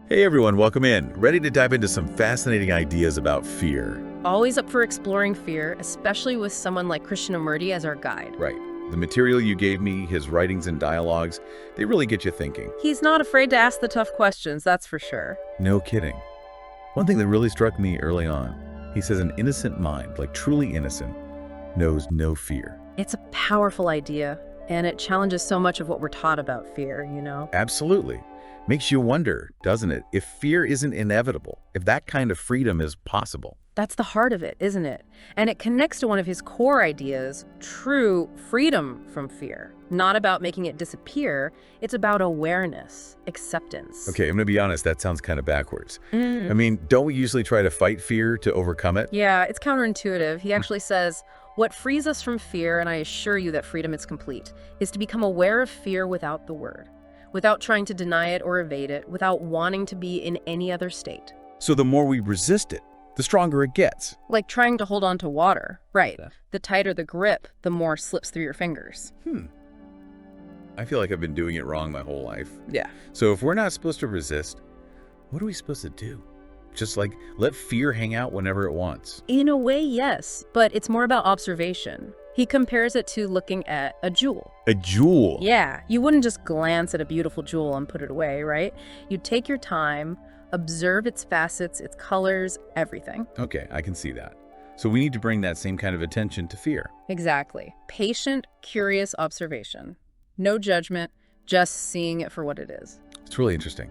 Hey everyone, welcome in. Ready to dive into some fascinating ideas about fear. Always up for exploring fear, especially with someone like Krishnamurti as our guide. Right. The material you gave me, his writings and dialogues, they really get you thinking. He's not afraid to ask the tough questions, that's for sure. No kidding. One thing that really struck me early on, he says an innocent mind, like truly innocent, knows no fear. It's a powerful idea, and it challenges so much of what we're taught about fear, you know? Absolutely. Makes you wonder, doesn't it, if fear isn't inevitable, if that kind of freedom is possible. That's the heart of it, isn't it? And it connects to one of his core ideas, true freedom from fear. Not about making it disappear, it's about awareness, acceptance. Okay, I'm gonna be honest, that sounds kind of backwards. I mean, don't we usually try to fight fear to overcome it? Yeah, it's counterintuitive. He actually says, what frees us from fear, and I assure you that freedom is complete, is to become aware of fear without the word, without trying to deny it or evade it, without wanting to be in any other state. So the more we resist it, the stronger it gets. Like trying to hold on to water. Right. The tighter the grip, the more slips through your fingers. I feel like I've been doing it wrong my whole life. Yeah. So if we're not supposed to resist, what are we supposed to do? Just like let fear hang out whenever it wants. In a way, yes, but it's more about observation. He compares it to looking at a jewel. A jewel? Yeah, you wouldn't just glance at a beautiful jewel and put it away, right? You'd take your time, observe its facets, its colors, everything. Okay, I can see that. So we need to bring that same kind of attention to fear. Exactly. Patient, curious observation. No judgment, just seeing it for what it is. It's really interesting.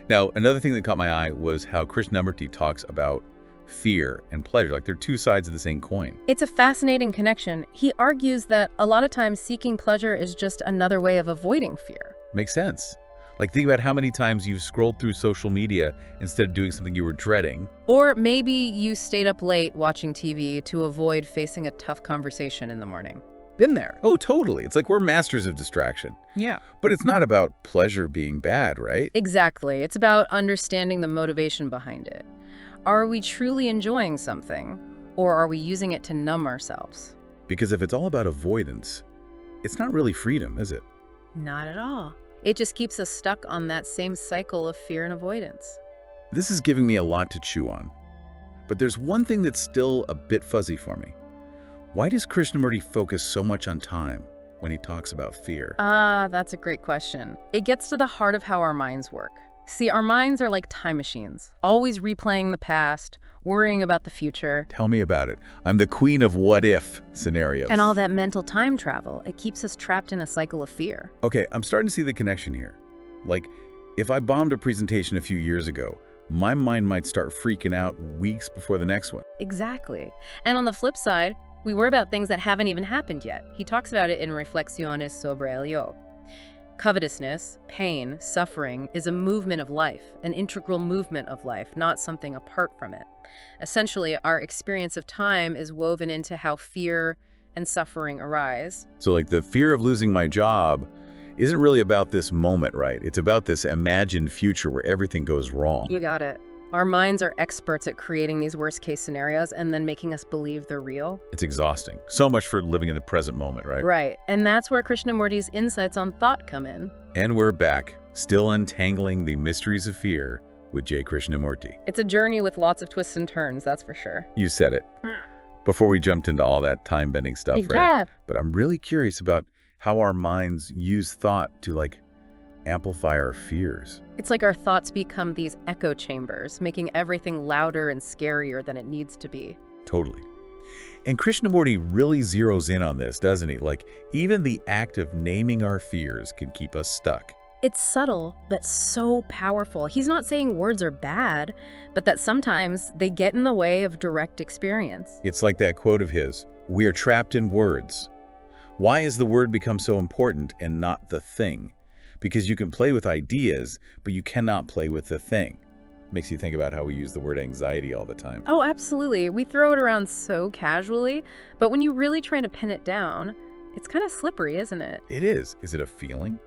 Now, another thing that caught my eye was how Krishnamurti talks about fear and pleasure, like they're two sides of the same coin. It's a fascinating connection. He argues that a lot of times seeking pleasure is just another way of avoiding fear. Makes sense. Like think about how many times you've scrolled through social media instead of doing something you were dreading. Or maybe you stayed up late watching TV to avoid facing a tough conversation in the morning. Been there. Oh, totally. It's like we're masters of distraction. Yeah. But it's not about pleasure being bad, right? Exactly. It's about understanding the motivation behind it. Are we truly enjoying something, or are we using it to numb ourselves? Because if it's all about avoidance, it's not really freedom, is it? Not at all. It just keeps us stuck on that same cycle of fear and avoidance. This is giving me a lot to chew on. But there's one thing that's still a bit fuzzy for me. Why does Krishnamurti focus so much on time when he talks about fear? That's a great question. It gets to the heart of how our minds work. See, our minds are like time machines, always replaying the past, worrying about the future. Tell me about it. I'm the queen of what-if scenarios. And all that mental time travel, it keeps us trapped in a cycle of fear. Okay, I'm starting to see the connection here. Like, if I bombed a presentation a few years ago, my mind might start freaking out weeks before the next one. Exactly. And on the flip side, we worry about things that haven't even happened yet. He talks about it in Reflexiones sobre el yo. Covetousness, pain, suffering is a movement of life, an integral movement of life, not something apart from it. Essentially, our experience of time is woven into how fear and suffering arise. So like the fear of losing my job isn't really about this moment, right? It's about this imagined future where everything goes wrong. You got it. Our minds are experts at creating these worst-case scenarios and then making us believe they're real. It's exhausting. So much for living in the present moment, right? Right. And that's where Krishnamurti's insights on thought come in. And we're back, still untangling the mysteries of fear with J. Krishnamurti. It's a journey with lots of twists and turns, that's for sure. You said it. Before we jumped into all that time-bending stuff, right? Yeah. But I'm really curious about how our minds use thought to like amplify our fears. It's like our thoughts become these echo chambers, making everything louder and scarier than it needs to be. Totally. And Krishnamurti really zeroes in on this, doesn't he? Like, even the act of naming our fears can keep us stuck. It's subtle, but so powerful. He's not saying words are bad, but that sometimes they get in the way of direct experience. It's like that quote of his, "We are trapped in words." Why has the word become so important and not the thing? Because you can play with ideas, but you cannot play with the thing. Makes you think about how we use the word anxiety all the time. Oh, absolutely. We throw it around so casually, but when you really try to pin it down, it's kind of slippery, isn't it? It is. Is it a feeling?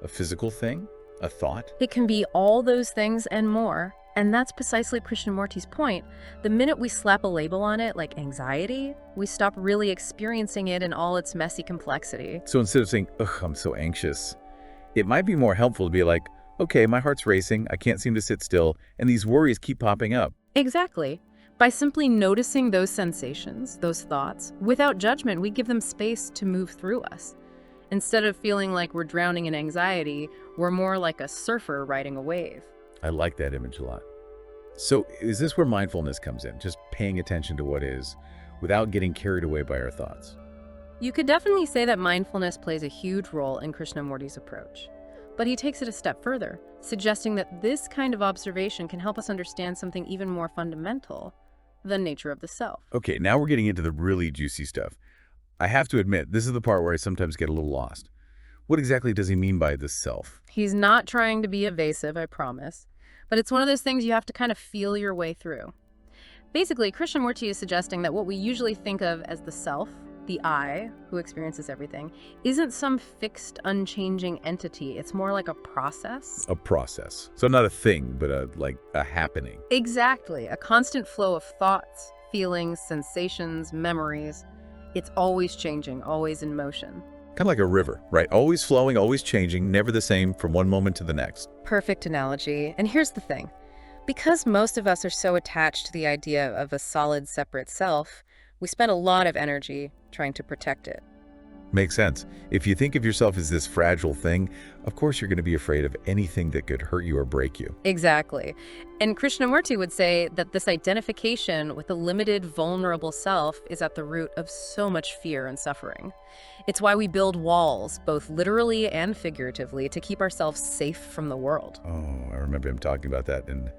A physical thing? A thought? It can be all those things and more. And that's precisely Krishnamurti's point. The minute we slap a label on it, like anxiety, we stop really experiencing it in all its messy complexity. So instead of saying, ugh, I'm so anxious, it might be more helpful to be like, Okay, my heart's racing, I can't seem to sit still, and these worries keep popping up. Exactly. By simply noticing those sensations, those thoughts, without judgment, we give them space to move through us. Instead of feeling like we're drowning in anxiety, we're more like a surfer riding a wave. I like that image a lot. So is this where mindfulness comes in? Just paying attention to what is without getting carried away by our thoughts? You could definitely say that mindfulness plays a huge role in Krishnamurti's approach. But he takes it a step further, suggesting that this kind of observation can help us understand something even more fundamental, the nature of the self. Okay, now we're getting into the really juicy stuff. I have to admit, this is the part where I sometimes get a little lost. What exactly does he mean by the self? He's not trying to be evasive, I promise, but it's one of those things you have to kind of feel your way through. Basically, Krishnamurti is suggesting that what we usually think of as the self, the I, who experiences everything, isn't some fixed, unchanging entity. It's more like a process. A process. So not a thing, but like a happening. Exactly. A constant flow of thoughts, feelings, sensations, memories. It's always changing, always in motion. Kind of like a river, right? Always flowing, always changing, never the same from one moment to the next. Perfect analogy. And here's the thing. Because most of us are so attached to the idea of a solid, separate self, we spend a lot of energy trying to protect it. Makes sense. If you think of yourself as this fragile thing, of course you're going to be afraid of anything that could hurt you or break you. Exactly. And Krishnamurti would say that this identification with a limited, vulnerable self is at the root of so much fear and suffering. It's why we build walls, both literally and figuratively, to keep ourselves safe from the world. Oh, I remember him talking about that in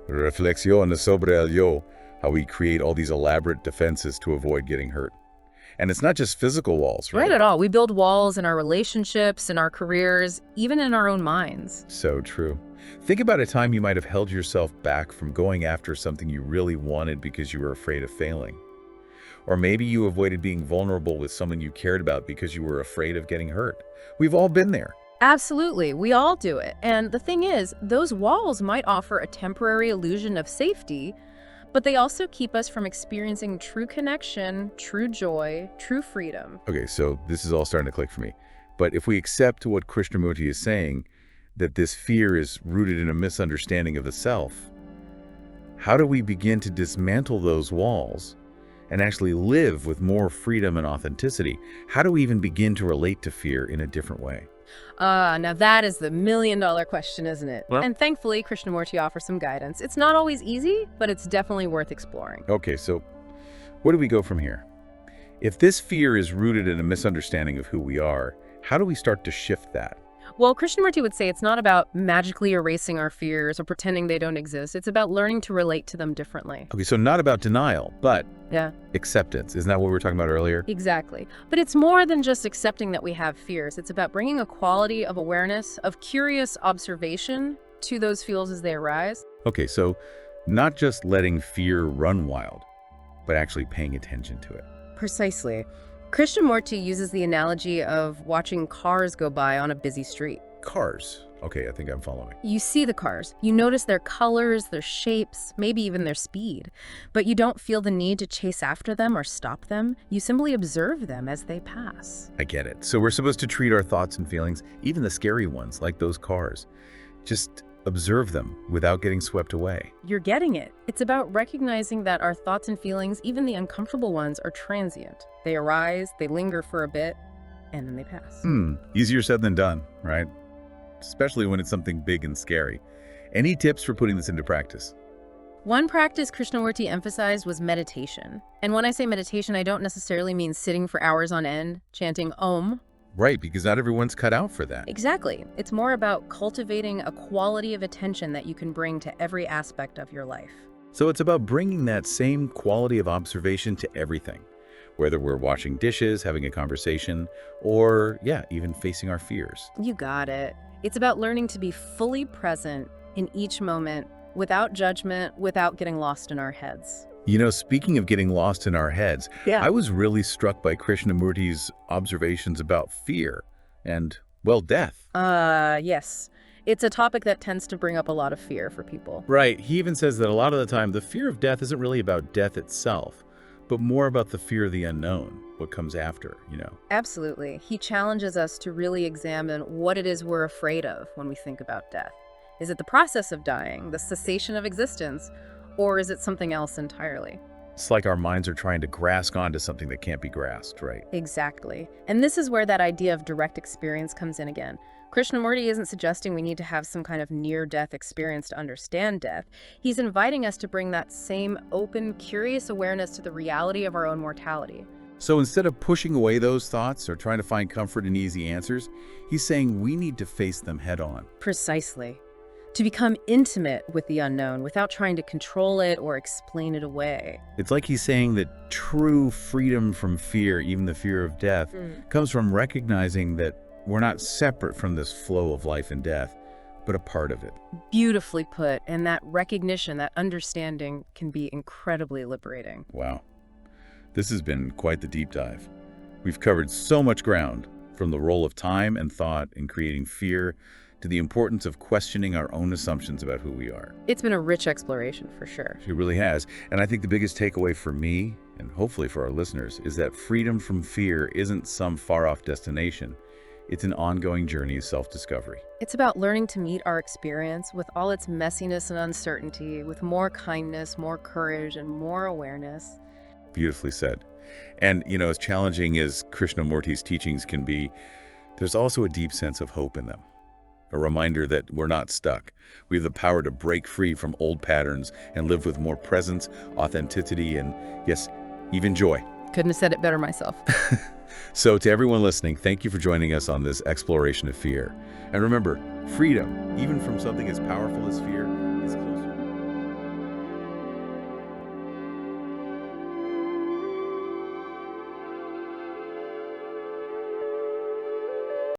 Reflexión sobre el Yo, how we create all these elaborate defenses to avoid getting hurt. And it's not just physical walls, right? Right at all. We build walls in our relationships, in our careers, even in our own minds. So true. Think about a time you might have held yourself back from going after something you really wanted because you were afraid of failing. Or maybe you avoided being vulnerable with someone you cared about because you were afraid of getting hurt. We've all been there. Absolutely. We all do it. And the thing is, those walls might offer a temporary illusion of safety, but they also keep us from experiencing true connection, true joy, true freedom. Okay, so this is all starting to click for me. But if we accept what Krishnamurti is saying, that this fear is rooted in a misunderstanding of the self, how do we begin to dismantle those walls and actually live with more freedom and authenticity? How do we even begin to relate to fear in a different way? Now that is the million-dollar question, isn't it? Well, and thankfully, Krishnamurti offers some guidance. It's not always easy, but it's definitely worth exploring. Okay, so where do we go from here? If this fear is rooted in a misunderstanding of who we are, how do we start to shift that? Well, Krishnamurti would say it's not about magically erasing our fears or pretending they don't exist. It's about learning to relate to them differently. Okay, so not about denial, but Yeah, acceptance. Isn't that what we were talking about earlier? exactly. But it's more than just accepting that we have fears. It's about bringing a quality of awareness, of curious observation to those feels as they arise. Okay, so not just letting fear run wild, but actually paying attention to it. Precisely. Krishnamurti uses the analogy of watching cars go by on a busy street. Cars. Okay, I think I'm following. You see the cars, you notice their colors, their shapes, maybe even their speed, but you don't feel the need to chase after them or stop them. You simply observe them as they pass. I get it. So we're supposed to treat our thoughts and feelings, even the scary ones, like those cars. Just observe them without getting swept away. You're getting it. It's about recognizing that our thoughts and feelings, even the uncomfortable ones, are transient. They arise, they linger for a bit, and then they pass. Easier said than done, right? Especially when it's something big and scary. Any tips for putting this into practice? One practice Krishnamurti emphasized was meditation. And when I say meditation, I don't necessarily mean sitting for hours on end, chanting Om. Right, because not everyone's cut out for that. Exactly. It's more about cultivating a quality of attention that you can bring to every aspect of your life. So it's about bringing that same quality of observation to everything, whether we're washing dishes, having a conversation, or, even facing our fears. You got it. It's about learning to be fully present in each moment without judgment, without getting lost in our heads. You know, speaking of getting lost in our heads, I was really struck by Krishnamurti's observations about fear and, death. Yes. It's a topic that tends to bring up a lot of fear for people. Right. He even says that a lot of the time, the fear of death isn't really about death itself, but more about the fear of the unknown, what comes after. Absolutely. He challenges us to really examine what it is we're afraid of when we think about death. Is it the process of dying, the cessation of existence, or is it something else entirely? It's like our minds are trying to grasp onto something that can't be grasped, right? Exactly. And this is where that idea of direct experience comes in again. Krishnamurti isn't suggesting we need to have some kind of near-death experience to understand death. He's inviting us to bring that same open, curious awareness to the reality of our own mortality. So instead of pushing away those thoughts or trying to find comfort in easy answers, he's saying we need to face them head on. Precisely. To become intimate with the unknown without trying to control it or explain it away. It's like he's saying that true freedom from fear, even the fear of death, comes from recognizing that we're not separate from this flow of life and death, but a part of it. Beautifully put, and that recognition, that understanding can be incredibly liberating. Wow. This has been quite the deep dive. We've covered so much ground, from the role of time and thought in creating fear to the importance of questioning our own assumptions about who we are. It's been a rich exploration for sure. It really has. And I think the biggest takeaway for me, and hopefully for our listeners, is that freedom from fear isn't some far-off destination. It's an ongoing journey of self-discovery. It's about learning to meet our experience with all its messiness and uncertainty, with more kindness, more courage, and more awareness. Beautifully said. And, as challenging as Krishnamurti's teachings can be, there's also a deep sense of hope in them. A reminder that we're not stuck. We have the power to break free from old patterns and live with more presence, authenticity, and, yes, even joy. Couldn't have said it better myself. So to everyone listening, thank you for joining us on this exploration of fear. And remember, freedom, even from something as powerful as fear,